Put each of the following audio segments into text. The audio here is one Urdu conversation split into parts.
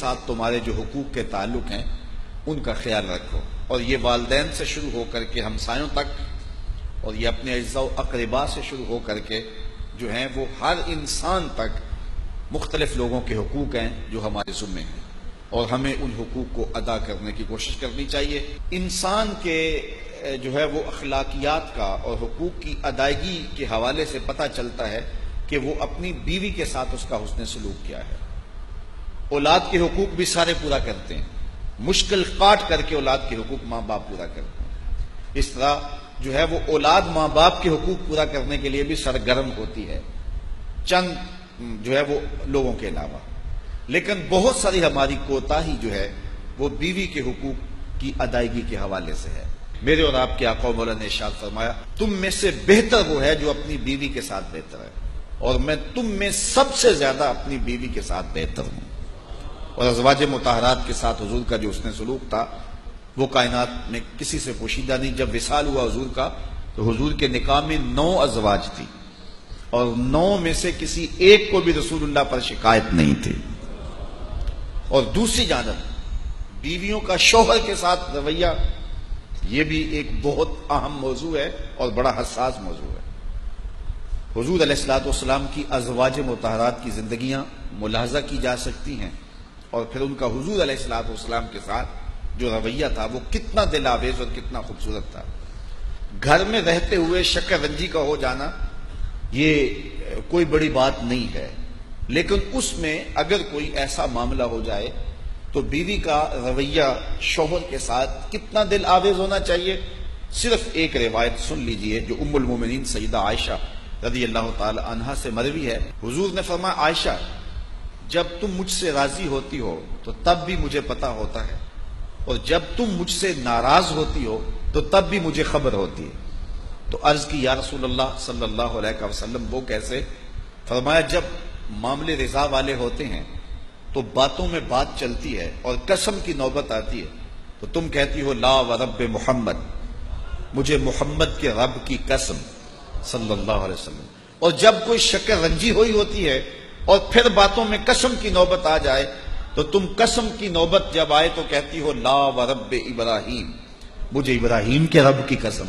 ساتھ تمہارے جو حقوق کے تعلق ہیں ان کا خیال رکھو، اور یہ والدین سے شروع ہو کر کے ہمسایوں تک، اور یہ اپنے اعزاء و اقرباء سے شروع ہو کر کے جو ہیں وہ ہر انسان تک مختلف لوگوں کے حقوق ہیں جو ہمارے ذمے ہیں، اور ہمیں ان حقوق کو ادا کرنے کی کوشش کرنی چاہیے۔ انسان کے جو ہے وہ اخلاقیات کا اور حقوق کی ادائیگی کے حوالے سے پتہ چلتا ہے کہ وہ اپنی بیوی کے ساتھ اس کا حسن سلوک کیا ہے۔ اولاد کے حقوق بھی سارے پورا کرتے ہیں، مشکل کاٹ کر کے اولاد کے حقوق ماں باپ پورا کرتے ہیں۔ اس طرح جو ہے وہ اولاد ماں باپ کے حقوق پورا کرنے کے لیے بھی سرگرم ہوتی ہے، چند جو ہے وہ لوگوں کے علاوہ۔ لیکن بہت ساری ہماری کوتاہی جو ہے وہ بیوی کے حقوق کی ادائیگی کے حوالے سے ہے۔ میرے اور آپ کے آقا و مولا نے ارشاد فرمایا، تم میں سے بہتر وہ ہے جو اپنی بیوی کے ساتھ بہتر ہے، اور میں تم میں سب سے زیادہ اپنی بیوی کے ساتھ بہتر ہوں۔ اور ازواج مطہرات کے ساتھ حضور کا جو حسن سلوک تھا وہ کائنات میں کسی سے پوشیدہ نہیں۔ جب وصال ہوا حضور کا تو حضور کے نکاح میں 9 ازواج تھی، اور 9 میں سے کسی ایک کو بھی رسول اللہ پر شکایت نہیں تھی۔ اور دوسری جانب بیویوں کا شوہر کے ساتھ رویہ، یہ بھی ایک بہت اہم موضوع ہے اور بڑا حساس موضوع ہے۔ حضور علیہ الصلوۃ والسلام کی ازواج مطہرات کی زندگیاں ملاحظہ کی جا سکتی ہیں، اور پھر ان کا حضور علیہ الصلوۃ والسلام کے ساتھ جو رویہ تھا وہ کتنا دل آویز اور کتنا خوبصورت تھا۔ گھر میں رہتے ہوئے شکر رنجی کا ہو جانا یہ کوئی بڑی بات نہیں ہے، لیکن اس میں اگر کوئی ایسا معاملہ ہو جائے تو بیوی کا رویہ شوہر کے ساتھ کتنا دل آویز ہونا چاہیے۔ صرف ایک روایت سن لیجئے جو ام المومنین سیدہ عائشہ رضی اللہ تعالی عنہا سے مروی ہے۔ حضور نے فرمایا، عائشہ جب تم مجھ سے راضی ہوتی ہو تو تب بھی مجھے پتا ہوتا ہے، اور جب تم مجھ سے ناراض ہوتی ہو تو تب بھی مجھے خبر ہوتی ہے۔ تو عرض کی، یا رسول اللہ صلی اللہ علیہ وسلم وہ کیسے؟ فرمایا، جب معاملے رضا والے ہوتے ہیں تو باتوں میں بات چلتی ہے اور قسم کی نوبت آتی ہے تو تم کہتی ہو لا ورب محمد، مجھے محمد کے رب کی قسم صلی اللہ علیہ وسلم۔ اور جب کوئی شکر رنجی ہوئی ہوتی ہے اور پھر باتوں میں قسم کی نوبت آ جائے تو تم قسم کی نوبت جب آئے تو کہتی ہو لا ورب ابراہیم، مجھے ابراہیم کے رب کی قسم۔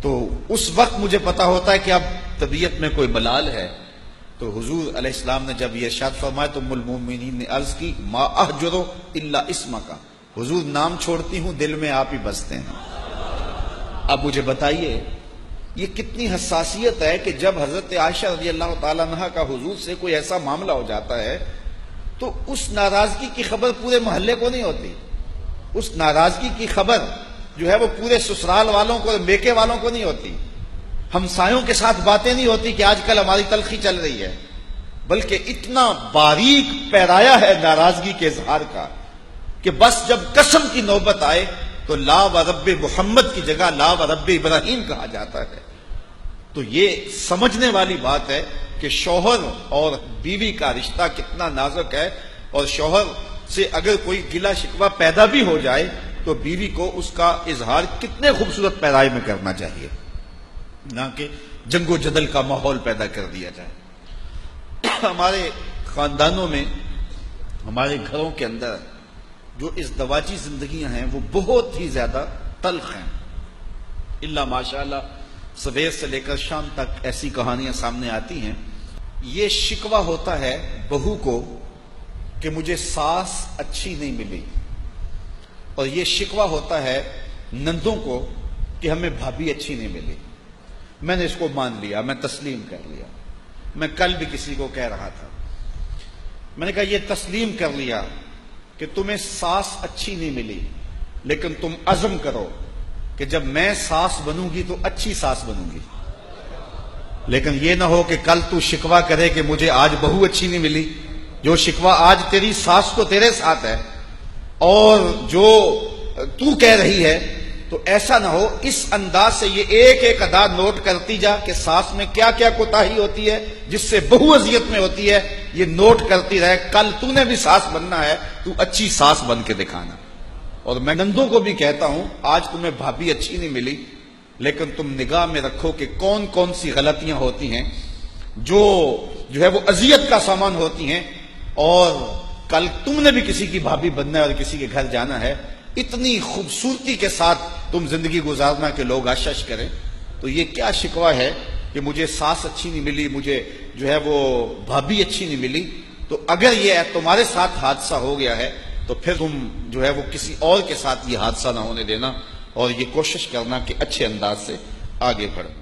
تو اس وقت مجھے پتا ہوتا ہے کہ اب طبیعت میں کوئی ملال ہے۔ تو حضور علیہ السلام نے جب یہ ارشاد فرمایا تو ام المومنین نے عرض کی، ما احجرو الا اسمک، حضور نام چھوڑتی ہوں دل میں آپ ہی بستے ہیں۔ اب مجھے بتائیے یہ کتنی حساسیت ہے کہ جب حضرت عائشہ رضی اللہ تعالیٰ عنہ کا حضور سے کوئی ایسا معاملہ ہو جاتا ہے تو اس ناراضگی کی خبر پورے محلے کو نہیں ہوتی، اس ناراضگی کی خبر جو ہے وہ پورے سسرال والوں کو، میکے والوں کو نہیں ہوتی، ہمسایوں کے ساتھ باتیں نہیں ہوتی کہ آج کل ہماری تلخی چل رہی ہے، بلکہ اتنا باریک پیرایا ہے ناراضگی کے اظہار کا کہ بس جب قسم کی نوبت آئے تو لا ورب محمد کی جگہ لا ورب ابراہیم کہا جاتا ہے۔ تو یہ سمجھنے والی بات ہے کہ شوہر اور بیوی کا رشتہ کتنا نازک ہے، اور شوہر سے اگر کوئی گلہ شکوہ پیدا بھی ہو جائے تو بیوی کو اس کا اظہار کتنے خوبصورت پیرائی میں کرنا چاہیے، نہ کہ جنگ و جدل کا ماحول پیدا کر دیا جائے۔ ہمارے خاندانوں میں، ہمارے گھروں کے اندر جو ازدواجی زندگیاں ہیں وہ بہت ہی زیادہ تلخ ہیں، الا ماشاءاللہ سویر سے لے کر شام تک ایسی کہانیاں سامنے آتی ہیں۔ یہ شکوہ ہوتا ہے بہو کو کہ مجھے ساس اچھی نہیں ملی، اور یہ شکوہ ہوتا ہے نندوں کو کہ ہمیں بھابھی اچھی نہیں ملی۔ میں نے اس کو مان لیا، میں تسلیم کر لیا۔ میں کل بھی کسی کو کہہ رہا تھا، میں نے کہا یہ تسلیم کر لیا کہ تمہیں ساس اچھی نہیں ملی، لیکن تم عزم کرو کہ جب میں ساس بنوں گی تو اچھی ساس بنوں گی، لیکن یہ نہ ہو کہ کل تو شکوہ کرے کہ مجھے آج بہو اچھی نہیں ملی۔ جو شکوہ آج تیری ساس کو تیرے ساتھ ہے اور جو تو کہہ رہی ہے، تو ایسا نہ ہو اس انداز سے یہ ایک ایک ادا نوٹ کرتی جا کہ ساس میں کیا کیا کوتاہی ہوتی ہے جس سے بہو اذیت میں ہوتی ہے، یہ نوٹ کرتی رہے۔ کل تو نے بھی ساس بننا ہے تو اچھی ساس بن کے دکھانا۔ اور میں نندوں کو بھی کہتا ہوں، آج تمہیں بھابھی اچھی نہیں ملی، لیکن تم نگاہ میں رکھو کہ کون کون سی غلطیاں ہوتی ہیں جو ہے وہ اذیت کا سامان ہوتی ہیں، اور کل تم نے بھی کسی کی بھابھی بننا ہے اور کسی کے گھر جانا ہے، اتنی خوبصورتی کے ساتھ تم زندگی گزارنا کہ لوگ آشش کریں، تو یہ کیا شکوہ ہے کہ مجھے ساس اچھی نہیں ملی، مجھے جو ہے وہ بھابھی اچھی نہیں ملی؟ تو اگر یہ تمہارے ساتھ حادثہ ہو گیا ہے تو پھر تم جو ہے وہ کسی اور کے ساتھ یہ حادثہ نہ ہونے دینا، اور یہ کوشش کرنا کہ اچھے انداز سے آگے بڑھنا۔